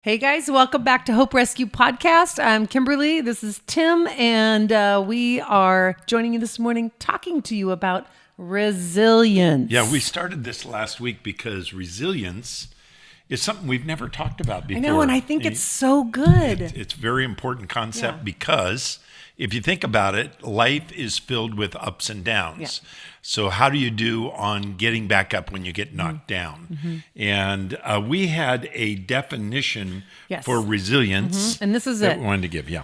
Hey guys, welcome back to Hope Rescue Podcast. I'm Kimberly. This is Tim, and we are joining you this morning talking to you about resilience. Yeah, we started this last week because resilience is something we've never talked about before. I know, and I think it's so good. It's a very important concept Yeah. because if you think about it, life is filled with ups and downs. Yeah. So how do you do on getting back up when you get knocked down? And we had a definition Yes. for resilience And this is that it. we wanted to give. Yeah,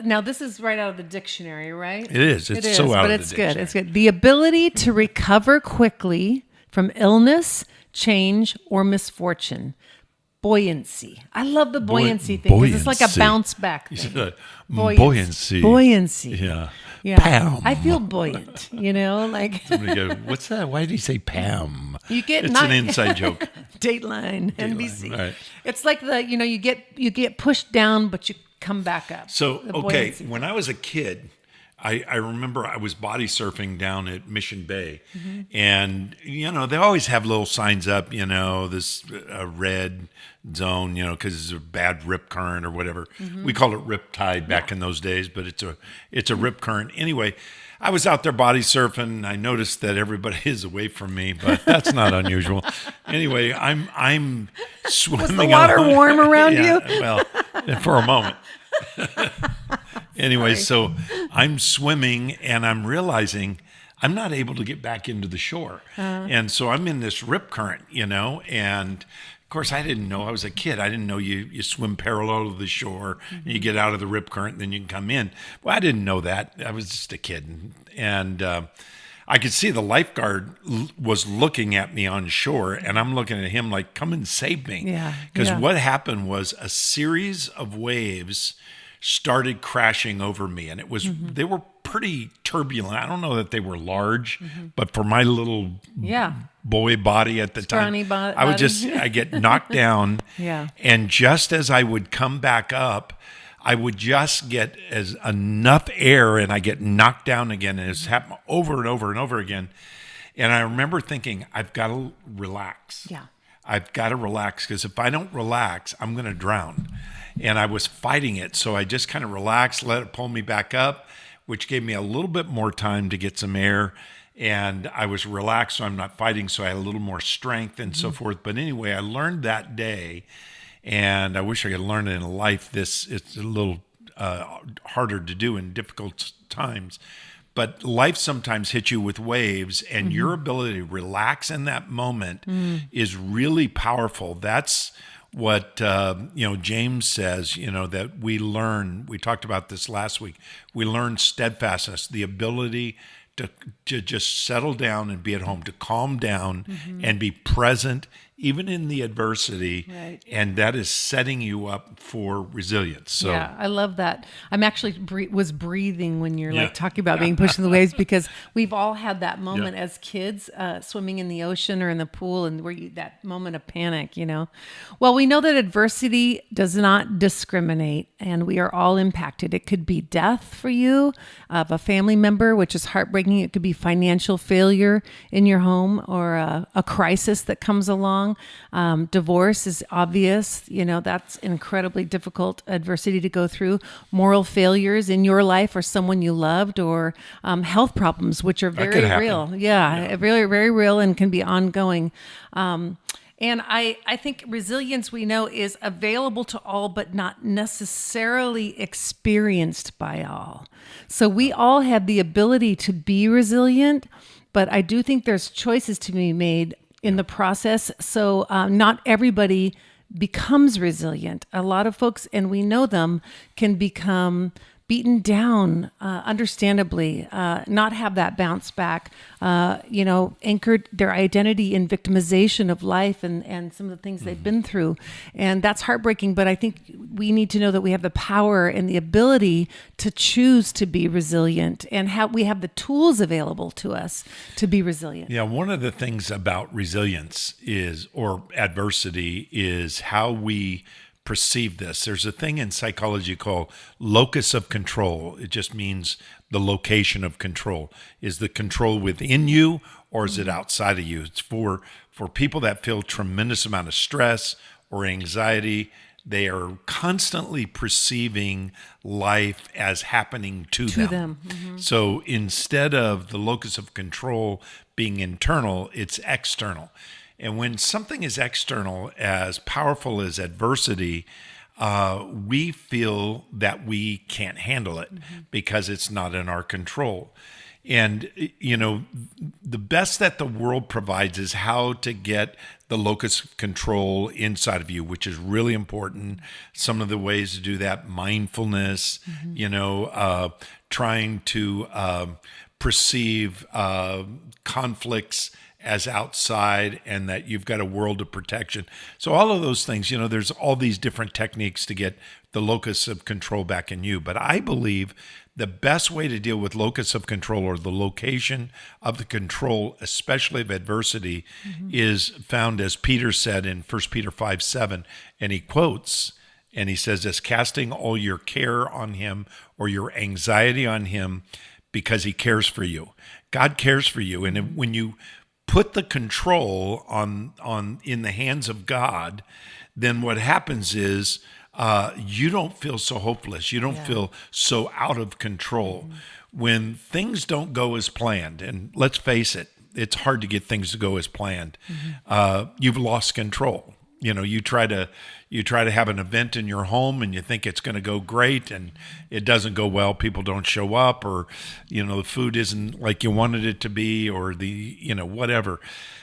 Now this is right out of the dictionary, right? it is. It's so out but of the it's dictionary. good. It's good. The ability to recover quickly from illness, change, or misfortune. Buoyancy. I love the buoyancy thing because it's like a buoyancy. bounce back thing. Buoyancy. Buoyancy. Yeah. Yeah. Pam. I feel buoyant, like Somebody go, what's that? Why did he say Pam? you get It's an inside joke. Dateline, NBC. right. It's like you get pushed down, but you come back up. So, The okay, buoyancy. when I was a kid, I remember I was body surfing down at Mission Bay. And, they always have little signs up, this red zone, because it's a bad rip current or whatever. We called it rip tide back in those days, but it's a rip current. Anyway, I was out there body surfing. I noticed that everybody is away from me, but that's not unusual. Anyway, I'm swimming. Was the water along. warm around Yeah, you? Well, for a moment. Anyway, so I'm swimming and I'm realizing I'm not able to get back into the shore. And so I'm in this rip current, and of course I didn't know. I was a kid. I didn't know you swim parallel to the shore and you get out of the rip current and then you can come in. Well, I didn't know that. I was just a kid. And I could see the lifeguard was looking at me on shore, and I'm looking at him like, come and save me. Yeah, Because yeah. what happened was a series of waves started crashing over me, and they were pretty turbulent. I don't know that they were large, but for my little Yeah. boy body at the Scrawny time, body. I get knocked down. Yeah. And just as I would come back up, I would just get as enough air and I get knocked down again. And it's happened over and over and over again. And I remember thinking, I've got to relax. Yeah. I've got to relax because if I don't relax, I'm going to drown. And I was fighting it. So I just kind of relaxed, let it pull me back up, which gave me a little bit more time to get some air. And I was relaxed, so I'm not fighting. So I had a little more strength and so forth. But anyway, I learned that day, and I wish I could learn it in life. It's a little harder to do in difficult times. But life sometimes hits you with waves, and your ability to relax in that moment is really powerful. That's what James says, that we learn. We talked about this last week. We learn steadfastness, the ability to just settle down and be at home, to calm down and be present even in the adversity. Right. And that is setting you up for resilience. So Yeah, I love that. I'm actually was breathing when you're Yeah. like talking about being pushed in the waves because we've all had that moment Yeah. as kids, swimming in the ocean or in the pool, and that moment of panic. Well, we know that adversity does not discriminate, and we are all impacted. It could be death for you of a family member, which is heartbreaking. It could be financial failure in your home or a crisis that comes along. Divorce is obvious. That's incredibly difficult adversity to go through. Moral failures in your life or someone you loved, or health problems, which are could very happen. real. Yeah, really, very real and can be ongoing. And I think resilience, we know, is available to all, but not necessarily experienced by all. So we all have the ability to be resilient, but I do think there's choices to be made in the process. So not everybody becomes resilient. A lot of folks, and we know them, can become beaten down, understandably, not have that bounce back, anchored their identity in victimization of life and some of the things they've been through. And that's heartbreaking, but I think we need to know that we have the power and the ability to choose to be resilient, and we have the tools available to us to be resilient. Yeah, one of the things about resilience or adversity is how we perceive this. There's a thing in psychology called locus of control. It just means the location of control. Is the control within you or is it outside of you? It's for people that feel tremendous amount of stress or anxiety. They are constantly perceiving life as happening to them. So instead of the locus of control being internal, it's external. And when something is external, as powerful as adversity, we feel that we can't handle it because it's not in our control. And, the best that the world provides is how to get the locus of control inside of you, which is really important. Some of the ways to do that, mindfulness, trying to perceive conflicts as outside and that you've got a world of protection. So all of those things, there's all these different techniques to get the locus of control back in you. But I believe the best way to deal with locus of control, or the location of the control, especially of adversity, is found, as Peter said in 1 Peter 5:7, and he quotes, and he says this: casting all your care on him, or your anxiety on him, because he cares for you. God cares for you. And when you put the control on in the hands of God, then what happens is you don't feel so hopeless. You don't feel so out of control. When things don't go as planned, and let's face it, it's hard to get things to go as planned. You've lost control. You try to have an event in your home and you think it's going to go great, and it doesn't go well. People don't show up, or the food isn't like you wanted it to be, or the whatever.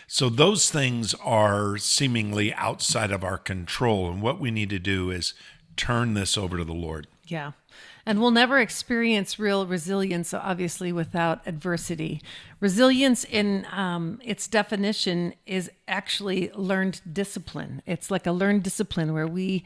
So those things are seemingly outside of our control, and what we need to do is turn this over to the Lord. Yeah. And we'll never experience real resilience, obviously, without adversity. Resilience, in its definition, is actually learned discipline. It's like a learned discipline where we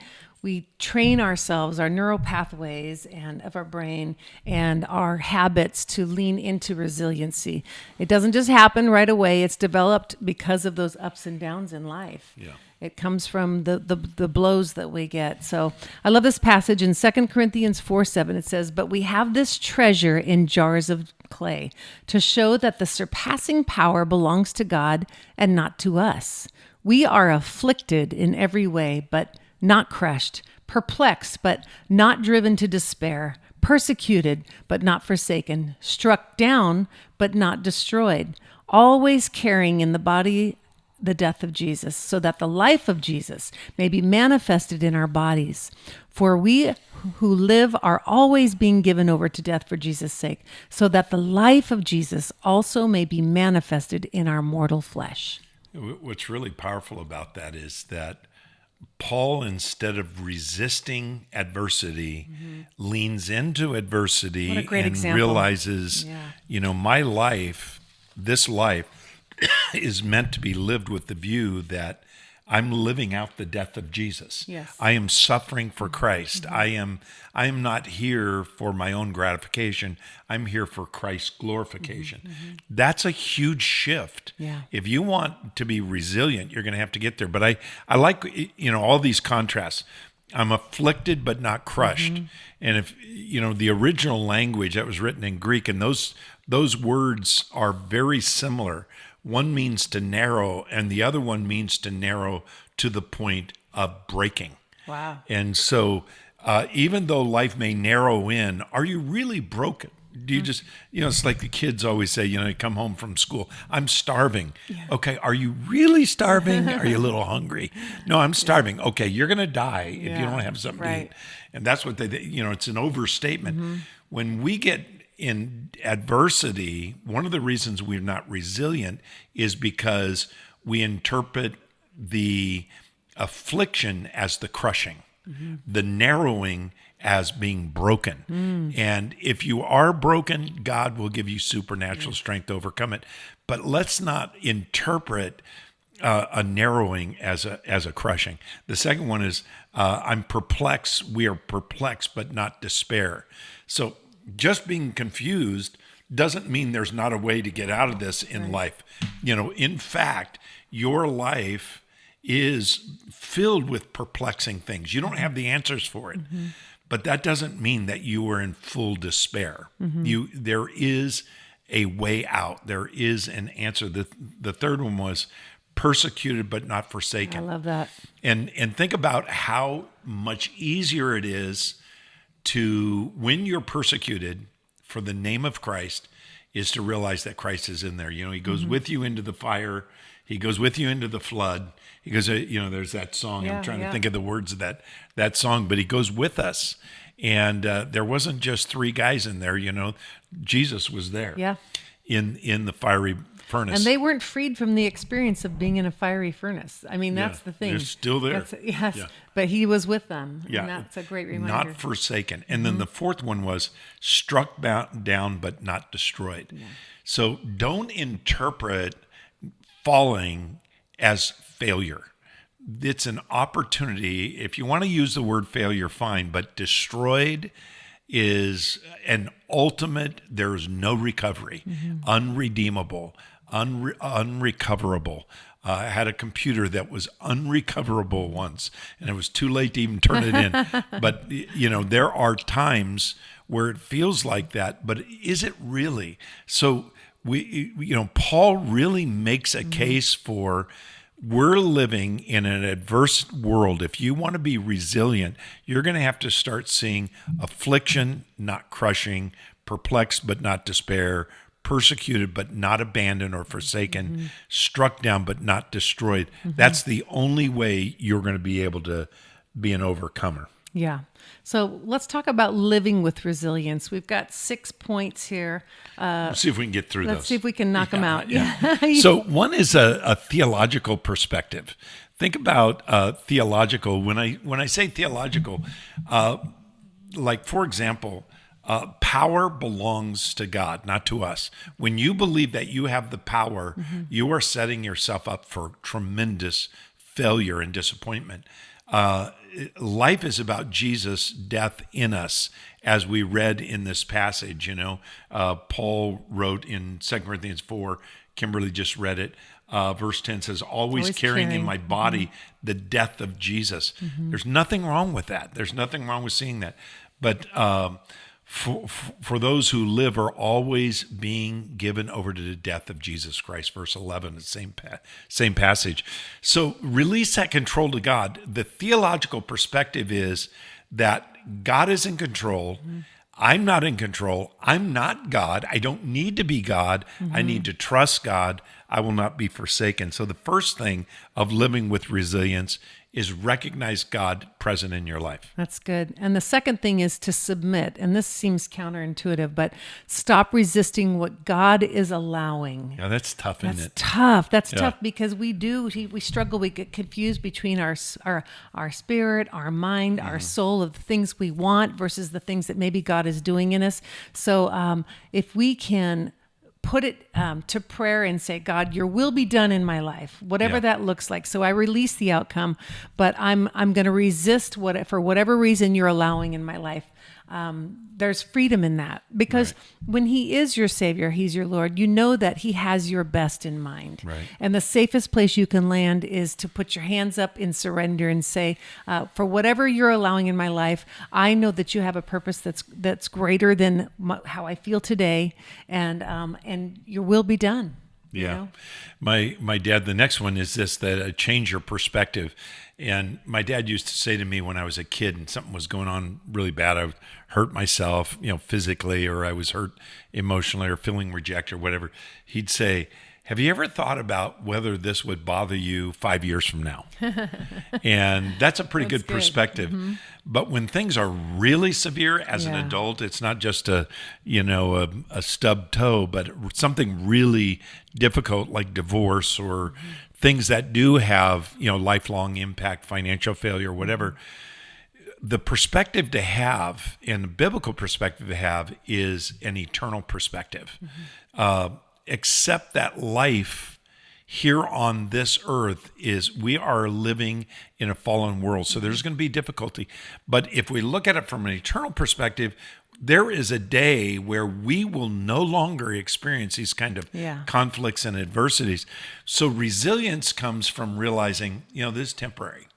train ourselves, our neural pathways and of our brain and our habits to lean into resiliency. It doesn't just happen right away. It's developed because of those ups and downs in life. Yeah. It comes from the blows that we get. So I love this passage in 2 Corinthians 4:7. It says, "But we have this treasure in jars of clay to show that the surpassing power belongs to God and not to us. We are afflicted in every way, but not crushed, perplexed, but not driven to despair, persecuted, but not forsaken, struck down, but not destroyed, always carrying in the body the death of Jesus, so that the life of Jesus may be manifested in our bodies. For we who live are always being given over to death for Jesus' sake, so that the life of Jesus also may be manifested in our mortal flesh." What's really powerful about that is that Paul, instead of resisting adversity, leans into adversity What a great and example. realizes, my life, this life, is meant to be lived with the view that I'm living out the death of Jesus. Yes. I am suffering for Christ. I am not here for my own gratification. I'm here for Christ's glorification. That's a huge shift. Yeah. If you want to be resilient, you're going to have to get there. But I like, all these contrasts. I'm afflicted but not crushed. And if the original language that was written in Greek, and those words are very similar. One means to narrow, and the other one means to narrow to the point of breaking. Wow. And so even though life may narrow in, are you really broken? Do you just, it's like the kids always say, you come home from school, I'm starving. Yeah. Okay, are you really starving? Are you a little hungry? No, I'm starving. Yeah. Okay, you're going to die if you don't have something to eat. And that's what it's an overstatement. When we get in adversity, one of the reasons we're not resilient is because we interpret the affliction as the crushing, the narrowing as being broken. And if you are broken, God will give you supernatural strength to overcome it. But let's not interpret a narrowing as a crushing. The second one is I'm perplexed. We are perplexed, but not despair. So just being confused doesn't mean there's not a way to get out of this in life. In fact, your life is filled with perplexing things. You don't have the answers for it, but that doesn't mean that you are in full despair. There is a way out. There is an answer. The third one was persecuted but not I forsaken. love that. And think about how much easier it is to, when you're persecuted for the name of Christ, is to realize that Christ is in there. You know, he goes with you into the fire. He goes with you into the flood. He goes, there's that song. I'm trying to think of the words of that song, but he goes with us. And there wasn't just three guys in there, Jesus was there. Yeah. In the fiery furnace. And they weren't freed from the experience of being in a fiery furnace. I mean, that's the thing. They're still there. Yes, Yeah. But he was with them. Yeah. And that's a great reminder. Not forsaken. And then the fourth one was struck down but not destroyed. Yeah. So don't interpret falling as failure. It's an opportunity. If you want to use the word failure, fine, but destroyed is an ultimate, there's no recovery, unredeemable, unrecoverable. I had a computer that was unrecoverable once, and it was too late to even turn it in. But, there are times where it feels like that, but is it really? So Paul really makes a case for, we're living in an adverse world. If you want to be resilient, you're going to have to start seeing affliction, not crushing, perplexed but not despair, persecuted but not abandoned or forsaken, struck down but not destroyed. That's the only way you're going to be able to be an overcomer. Yeah. So let's talk about living with resilience. We've got 6 points here. Let's see if we can get through those. Let's see if we can knock them out. Yeah. So one is a theological perspective. Think about theological. When I say theological, like, for example, power belongs to God, not to us. When you believe that you have the power, you are setting yourself up for tremendous failure and disappointment. Life is about Jesus' death in us, as we read in this passage. Paul wrote in 2 Corinthians 4, Kimberly just read it, verse 10 says, always carrying in my body the death of Jesus. There's nothing wrong with that. There's nothing wrong with seeing that. But for those who live are always being given over to the death of Jesus Christ, verse 11, the same passage. So release that control to God. The theological perspective is that God is in control. I'm not in control. I'm not God. I don't need to be God. I need to trust God. I will not be forsaken. So the first thing of living with resilience is recognize God present in your life. That's good. And the second thing is to submit. And this seems counterintuitive, but stop resisting what God is allowing. Yeah, that's tough, isn't it? That's tough because we struggle. We get confused between our spirit, our mind, our soul, of the things we want versus the things that maybe God is doing in us. So if we can put it to prayer and say, God, your will be done in my life, whatever that looks like. So I release the outcome, but I'm going to resist for whatever reason you're allowing in my life. There's freedom in that because when he is your Savior, he's your Lord, you know that he has your best in mind. Right. And the safest place you can land is to put your hands up in surrender and say, for whatever you're allowing in my life, I know that you have a purpose that's greater than how I feel today, and your will be done. Yeah. My dad, the next one is this, that change your perspective. And my dad used to say to me when I was a kid and something was going on really bad, I would hurt myself, physically, or I was hurt emotionally or feeling rejected or whatever. He'd say, have you ever thought about whether this would bother you 5 years from now? And that's a pretty good perspective. But when things are really severe as an adult, it's not just a stubbed toe, but something really difficult like divorce or things that do have, lifelong impact, financial failure, whatever. The perspective to have, and the biblical perspective to have, is an eternal perspective. Accept that life here on this earth we are living in a fallen world. So there's going to be difficulty. But if we look at it from an eternal perspective, there is a day where we will no longer experience these kind of conflicts and adversities. So resilience comes from realizing, this is temporary.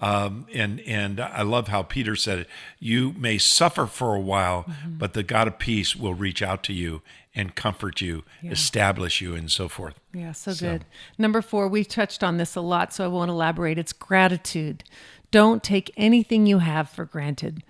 And I love how Peter said it. You may suffer for a while, but the God of peace will reach out to you and comfort you, establish you, and so forth. Yeah, so good. Number 4, we've touched on this a lot, so I won't elaborate. It's gratitude. Don't take anything you have for granted.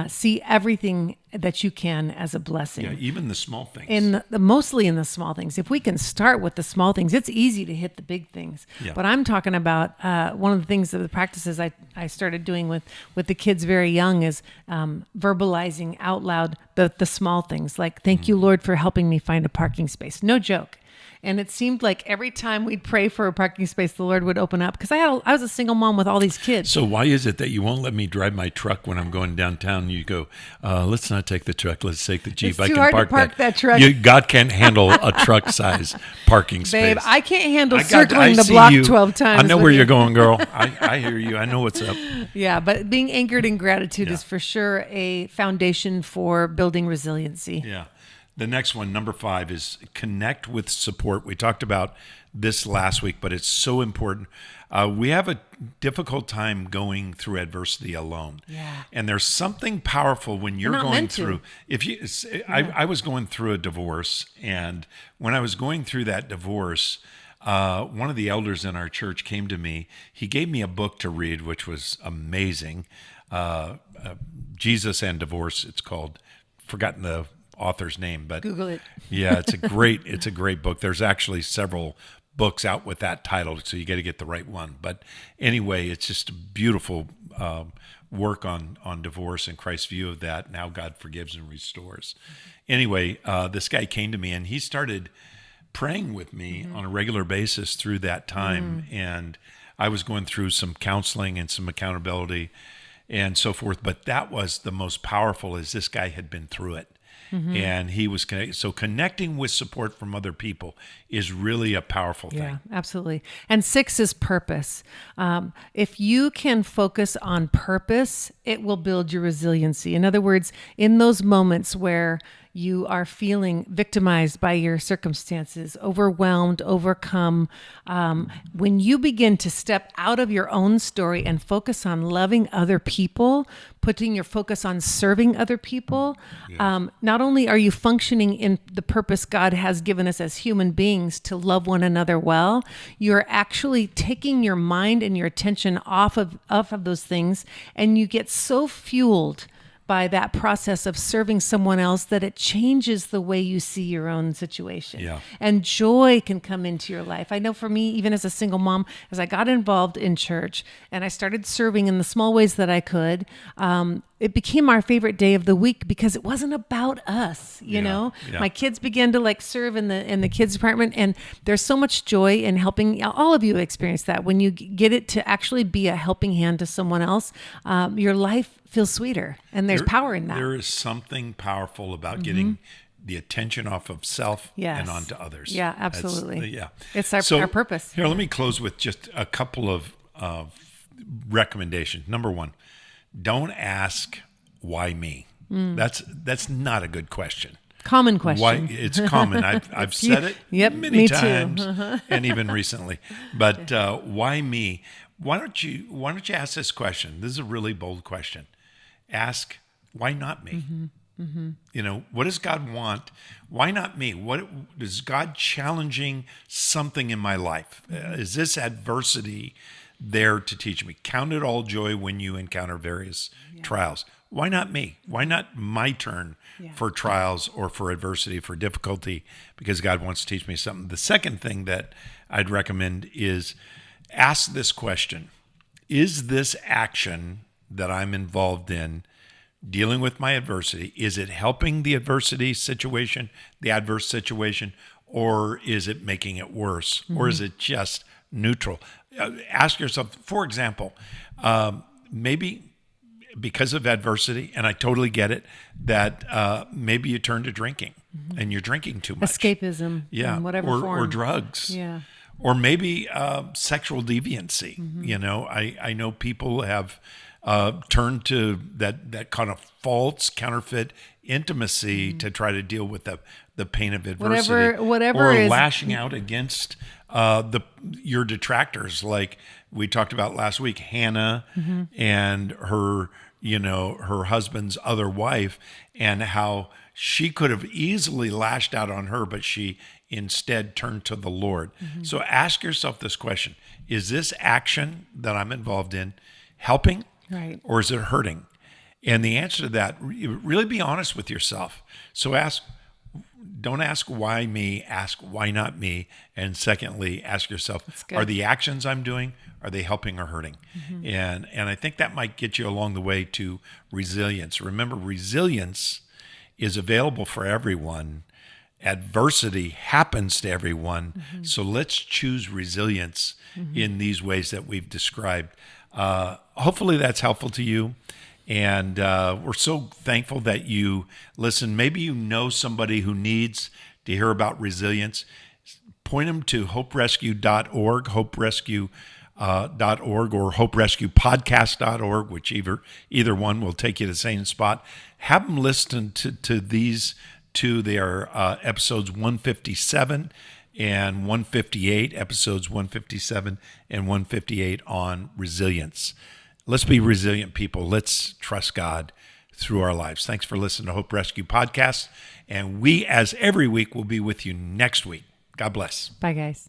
See everything that you can as a blessing. Yeah, even the small things. Mostly in the small things. If we can start with the small things, it's easy to hit the big things. Yeah. But I'm talking about one of the things of the practices I started doing with the kids very young is verbalizing out loud the small things, like, thank you, Lord, for helping me find a parking space. No joke. And it seemed like every time we'd pray for a parking space, the Lord would open up, because I was a single mom with all these kids. So why is it that you won't let me drive my truck when I'm going downtown? You go, let's not take the truck. Let's take the Jeep. It's too hard to park that truck. God can't handle a truck size parking space. Babe, I can't handle circling the block 12 times. I know where you're going, girl. I hear you. I know what's up. Yeah, but being anchored in gratitude is for sure a foundation for building resiliency. Yeah. The next one, number 5, is connect with support. We talked about this last week, but it's so important. We have a difficult time going through adversity alone. Yeah. And there's something powerful when you're going through. I was going through a divorce, and when I was going through that divorce, one of the elders in our church came to me. He gave me a book to read, which was amazing. Jesus and Divorce, it's called. Forgotten the author's name, but Google it. Yeah, it's a great book. There's actually several books out with that title, so you got to get the right one. But anyway, it's just a beautiful work on divorce and Christ's view of that, and how God forgives and restores. Anyway, this guy came to me, and he started praying with me on a regular basis through that time. And I was going through some counseling and some accountability and so forth. But that was the most powerful, is this guy had been through it. And he was connected. So connecting with support from other people is really a powerful thing. Yeah, absolutely. And 6 is purpose. If you can focus on purpose, it will build your resiliency. In other words, in those moments where you are feeling victimized by your circumstances, overwhelmed, overcome, when you begin to step out of your own story and focus on loving other people, putting your focus on serving other people, not only are you functioning in the purpose God has given us as human beings to love one another well, you're actually taking your mind and your attention off of those things, and you get so fueled by that process of serving someone else that it changes the way you see your own situation. Yeah. And joy can come into your life. I know for me, even as a single mom, as I got involved in church and I started serving in the small ways that I could, it became our favorite day of the week because it wasn't about us, you know. Yeah. My kids began to serve in the kids department, and there's so much joy in helping. All of you experience that when you get it to actually be a helping hand to someone else. Your life feels sweeter, and there's power in that. There is something powerful about getting the attention off of self and onto others. Yeah, absolutely. It's our purpose. Here, let me close with just a couple of recommendations. Number 1, don't ask why me. That's not a good question. Common question. Why? It's common. I've said it many times, and even recently. But why me? Why don't you ask this question? This is a really bold question. Ask, why not me? You know, what does God want? Why not me? What is God challenging something in my life? Is this adversity there to teach me? Count it all joy when you encounter various trials. Why not me? Why not my turn for trials or for adversity, for difficulty? Because God wants to teach me something. The second thing that I'd recommend is ask this question. Is this action that I'm involved in dealing with my adversity, is it helping the adversity situation, the adverse situation, or is it making it worse? Or is it just neutral? Ask yourself, for example, maybe because of adversity, and I totally get it, that maybe you turn to drinking and you're drinking too much. Escapism in whatever form. Or drugs. Yeah. Or maybe sexual deviancy. You know, I know people have turned to that kind of false, counterfeit intimacy to try to deal with the pain of adversity. Whatever or is lashing out against your detractors, like we talked about last week, Hannah and her her husband's other wife, and how she could have easily lashed out on her, but she instead turned to the Lord. So ask yourself this question: is this action that I'm involved in helping, Right. or is it hurting? And the answer to that, really be honest with yourself. So don't ask why me, ask why not me. And secondly, ask yourself, good. are the actions I'm doing, are they helping or hurting? And I think that might get you along the way to resilience. Remember, resilience is available for everyone. Adversity happens to everyone. So let's choose resilience in these ways that we've described. Hopefully that's helpful to you. And we're so thankful that you listen. Maybe you know somebody who needs to hear about resilience. Point them to hoperescue.org, hoperescue.org, or hoperescuepodcast.org, which either one will take you to the same spot. Have them listen to these two. They are episodes 157 and 158, episodes 157 and 158 on resilience. Let's be resilient people. Let's trust God through our lives. Thanks for listening to Hope Rescue Podcast. And we, as every week, will be with you next week. God bless. Bye, guys.